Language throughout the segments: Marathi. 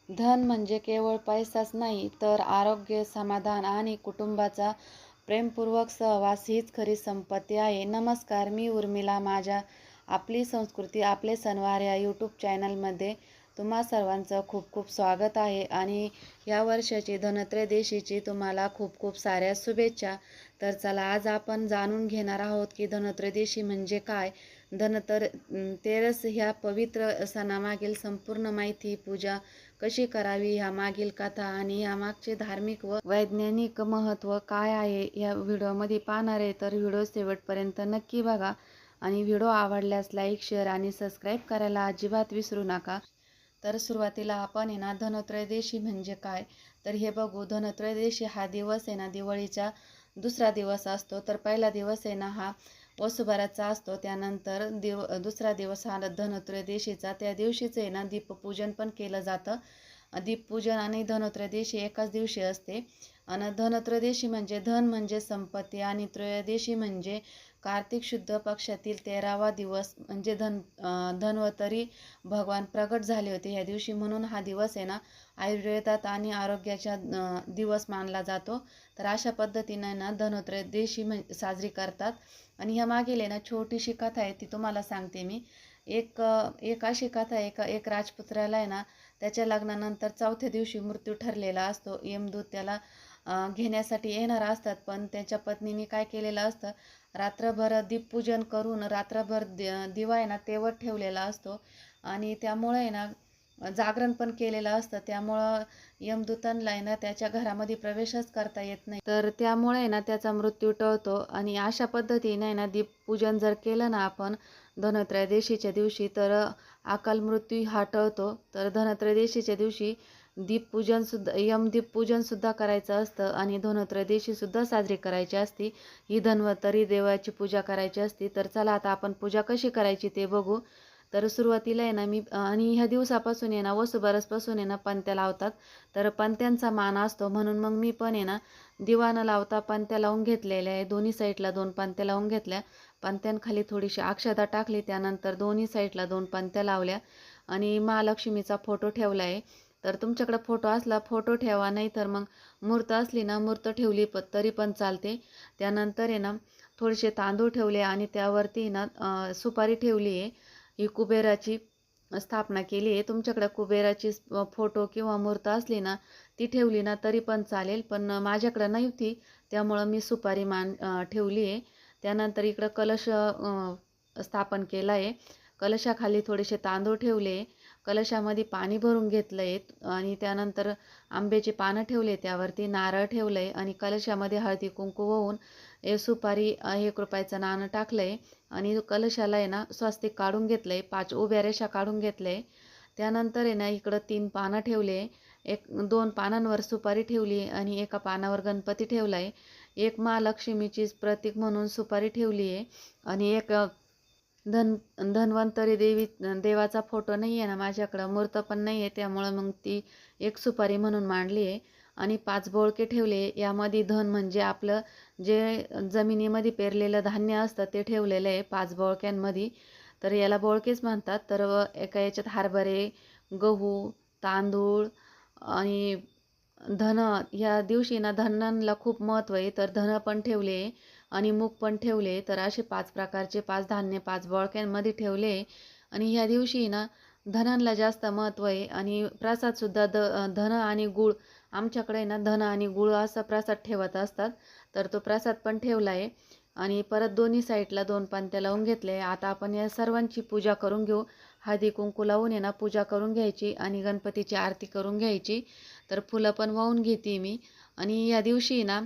धन म्हणजे केवळ पैसाच नाही, तर आरोग्य, समाधान आणि कुटुंबाचा प्रेमपूर्वक सहवास हीच खरी संपत्ती आहे. नमस्कार, मी उर्मिला. आपली संस्कृती आपले सणवार या यूट्यूब चॅनलमध्ये तुम्हा सर्वांचं खूप खूप स्वागत आहे. आणि या वर्षाची धनत्रयोदशीची तुम्हाला खूप खूप साऱ्या शुभेच्छा. तर चला, आज आपण जाणून घेणार आहोत की धनत्रयोदशी म्हणजे काय. तेरस ह्या पवित्र सणामागील संपूर्ण माहिती, पूजा कशी करावी, ह्यामागील कथा आणि ह्यामागचे धार्मिक व वैज्ञानिक महत्त्व काय आहे या व्हिडिओमध्ये पाहणार आहे. तर व्हिडिओ शेवटपर्यंत नक्की बघा आणि व्हिडिओ आवडल्यास लाईक, शेअर आणि सबस्क्राईब करायला अजिबात विसरू नका. तर सुरुवातीला आपण आहे ना, धनत्रयोदशी म्हणजे काय तर हे बघू. धनत्रयोदशी हा दिवस आहे ना, दिवाळीचा दुसरा दिवस असतो. तर पहिला दिवस आहे ना हा वसुबारसचा असतो. त्यानंतर दुसरा दिवस हा धनत्रयोदशीचा. त्या दिवशीच आहे ना दीपपूजन पण केलं जातं. दीपपूजन आणि धनत्रयोदशी एकाच दिवशी असते. आणि धनत्रयोदशी म्हणजे धन म्हणजे संपत्ती आणि त्रयोदशी म्हणजे कार्तिक शुद्ध पक्षातील 13वा दिवस म्हणजे धन्वंतरी भगवान प्रगट झाले होते ह्या दिवशी. म्हणून हा दिवस आहे ना आयुर्वेदात आणि आरोग्याचा दिवस मानला जातो. तर अशा पद्धतीने ना धनत्रयोदशी साजरी करतात. आणि ह्या मागील आहे ना छोटीशी कथा आहे, ती तुम्हाला सांगते मी. एक अशी कथा आहे, एक राजपुत्राला आहे ना त्याच्या लग्नानंतर चौथ्या दिवशी मृत्यू ठरलेला असतो. यमदूत त्याला घेण्यासाठी येणार असतात, पण त्याच्या पत्नीने काय केलेलं असतं, रात्रभर दीपपूजन करून रात्रभर दिवा आहे ना तेवत ठेवलेला असतो. आणि त्यामुळे आहे ना जागरण पण केलेलं असतं. त्यामुळं यमदूतांना आहे ना त्याच्या घरामध्ये प्रवेशच करता येत नाही. तर त्यामुळे आहे ना त्याचा मृत्यू टळतो. आणि अशा पद्धतीने आहे ना दीपपूजन जर केलं ना आपण धनत्रयोदशीच्या दिवशी, तर अकाल मृत्यू हा टळतो. तर धनत्रयोदशीच्या दिवशी दीपपूजन सुद्धा करायचं असतं आणि धनत्रयोदशी सुद्धा साजरी करायची असते. ही धन्वंतरी देवाची पूजा करायची असते. तर चला, आता आपण पूजा कशी करायची ते बघू. तर सुरुवातीला आहे ना मी आणि ह्या दिवसापासून आहे ना वसुबारसपासून आहे ना पणत्या लावतात. तर पणत्यांचा मान असतो, म्हणून मग मी पण आहे ना दिवा न लावता पणत्या लावून घेतलेल्या आहे. दोन्ही साईडला 2 पणत्या लावून घेतल्या. पणत्यांखाली थोडीशी अक्षता टाकली. त्यानंतर दोन्ही साईडला 2 पणत्या लावल्या आणि महालक्ष्मीचा फोटो ठेवला आहे. तर तुमच्याकडे फोटो असला फोटो ठेवा, नाही तर मग मूर्त असली ना मूर्त ठेवली तरी पण चालते. त्यानंतर आहे ना थोडेसे तांदूळ ठेवले आणि त्यावरती ना सुपारी ठेवली आहे. ही कुबेराची स्थापना केली आहे. तुमच्याकडे कुबेराची फोटो किंवा मूर्त असली ना ती ठेवली ना तरी पण चालेल, पण माझ्याकडे नव्हती त्यामुळं मी सुपारी ठेवली आहे. त्यानंतर इकडं कलश स्थापन केला आहे. कलशाखाली थोडेसे तांदूळ ठेवले, कलशामध्ये पाणी भरून घेतलं आहे आणि त्यानंतर आंब्याची पानं ठेवले, त्यावरती नारळ ठेवलं आहे आणि कलशामध्ये हळदी कुंकू वाहून सुपारी 1 रुपयाचं नाणं टाकलं आहे आणि कलशाला आहे ना स्वस्तिक काढून घेतलं आहे, 5 उभ्या रेषा काढून घेतलं आहे. त्यानंतर आहे ना इकडं 3 पानं ठेवले, 2 पानांवर सुपारी ठेवली आणि एका पानावर गणपती ठेवला आहे. एक महालक्ष्मीचीच प्रतीक म्हणून सुपारी ठेवली आहे आणि एक धन्वंतरी देवाचा फोटो नाही आहे ना माझ्याकडं, मूर्त पण नाही आहे, त्यामुळं मग ती एक सुपारी म्हणून मांडली आहे. आणि 5 बोळके ठेवले. यामध्ये धन म्हणजे आपलं जे जमिनीमध्ये पेरलेलं धान्य असतं ते ठेवलेलं आहे 5 बोळक्यांमध्ये. तर याला बोळकेच म्हणतात. तर एका याच्यात हरभरे, गहू, तांदूळ आणि धन. या दिवशी ना धनांना खूप महत्त्व आहे. तर धन पण ठेवले आणि मूग पण ठेवले. तर असे 5 प्रकारचे 5 धान्य 5 बोळक्यांमध्ये ठेवले. आणि ह्या दिवशी ना धनांना जास्त महत्त्व आहे. आणि प्रसादसुद्धा धन आणि गूळ, आमच्याकडे ना धन आणि गूळ असा प्रसाद ठेवत असतात. तर तो प्रसाद पण ठेवला आहे. आणि परत दोन्ही साईडला 2 पणत्या लावून घेतले. आता आपण या सर्वांची पूजा करून घेऊ. हळदी कुंकू लावून आहे ना पूजा करून घ्यायची आणि गणपतीची आरती करून घ्यायची. तर फुलं पण वाहून घेते मी. आणि या दिवशी ना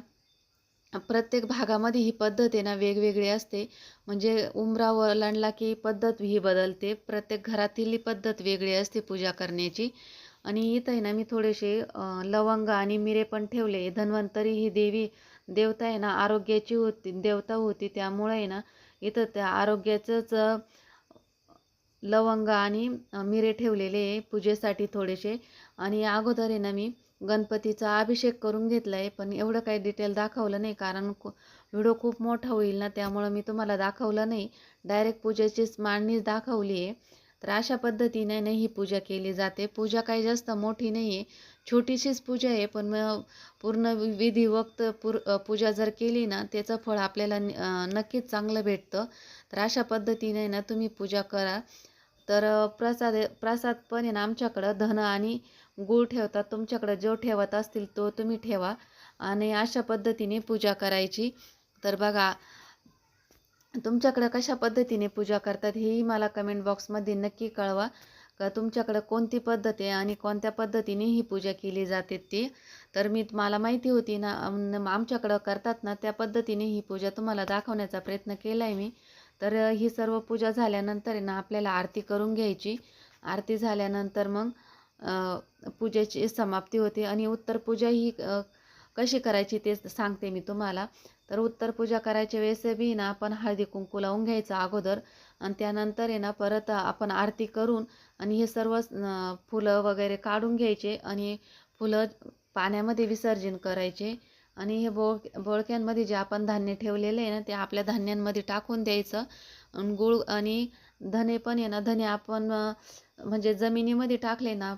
प्रत्येक भागामध्ये ही पद्धत आहे ना वेगवेगळी असते. म्हणजे उंबरा ओलांडला की पद्धत ही बदलते. प्रत्येक घरातील ही पद्धत वेगळी असते पूजा करण्याची. आणि इथं आहे ना मी थोडेसे लवंग आणि मिरे पण ठेवले. धन्वंतरी ही देवता आहे ना आरोग्याची देवता होती, त्यामुळे आहे ना इथं त्या आरोग्याचंच लवंग आणि मिरे ठेवलेले आहे पूजेसाठी थोडेसे. आणि अगोदर आहे ना मी गणपतीचा अभिषेक करून घेतला आहे, पण एवढं काही डिटेल दाखवलं नाही कारण व्हिडिओ खूप मोठा होईल ना, त्यामुळं मी तुम्हाला दाखवलं नाही. डायरेक्ट पूजेचीच मांडणीच दाखवली आहे. तर अशा पद्धतीने ना ही पूजा केली जाते. पूजा काही जास्त मोठी नाही आहे, छोटीशीच पूजा आहे, पण मग पूर्ण विधिवक्त पूजा जर केली ना त्याचं फळ आपल्याला नक्कीच चांगलं भेटतं. तर अशा पद्धतीने ना तुम्ही पूजा करा. तर प्रसाद पण आहे ना आमच्याकडं धन आणि गूळ ठेवतात. तुमच्याकडं जो ठेवत असतील तो तुम्ही ठेवा आणि अशा पद्धतीने पूजा करायची. तर बघा, तुमच्याकडं कशा पद्धतीने पूजा करतात हेही मला कमेंट बॉक्समध्ये नक्की कळवा. का तुमच्याकडं कोणती पद्धत आहे आणि कोणत्या पद्धतीने ही पूजा केली जाते ती. तर मला माहिती होती ना, आमच्याकडं करतात ना त्या पद्धतीने ही पूजा तुम्हाला दाखवण्याचा प्रयत्न केला आहे मी. तर ही सर्व पूजा झाल्यानंतर आहे ना आपल्याला आरती करून घ्यायची. आरती झाल्यानंतर मग पूजेची समाप्ती होते आणि उत्तर पूजा ही कशी करायची ते सांगते मी तुम्हाला. तर उत्तर पूजा करायच्या वेळेस बी ना आपण हळदी कुंकू लावून घ्यायचं अगोदर आणि त्यानंतर आहे ना परत आपण आरती करून आणि हे सर्व फुलं वगैरे काढून घ्यायचे आणि फुलं पाण्यामध्ये विसर्जन करायचे आणि हे बोळक्यांमध्ये जे आपण धान्य ठेवलेले आहे ना ते आपल्या धान्यांमध्ये टाकून द्यायचं. आणि गूळ आणि धने पण आहे ना, धने आपण म्हणजे जमिनीमध्ये टाकले ना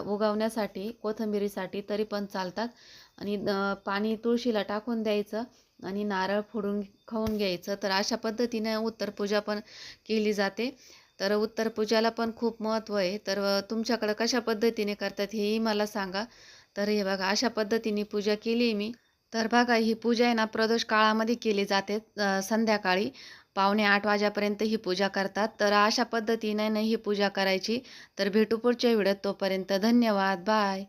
उगवण्यासाठी, कोथिंबिरीसाठी तरी पण चालतात. आणि पाणी तुळशीला टाकून द्यायचं आणि नारळ फोडून खाऊन घ्यायचं. तर अशा पद्धतीने उत्तर पूजा पण केली जाते. तर उत्तर पूजाला पण खूप महत्त्व आहे. तर तुमच्याकडं कशा पद्धतीने करतात हेही मला सांगा. तर हे बघा अशा पद्धतीने पूजा केली मी. तर बघा ही पूजा आहे ना प्रदोष काळामध्ये केली जाते. संध्याकाळी 7:45 वाजेपर्यंत ही पूजा करतात. तर अशा पद्धतीने ही पूजा करायची. तर भेटू पुढच्या व्हिडिओत. तोपर्यंत धन्यवाद. बाय.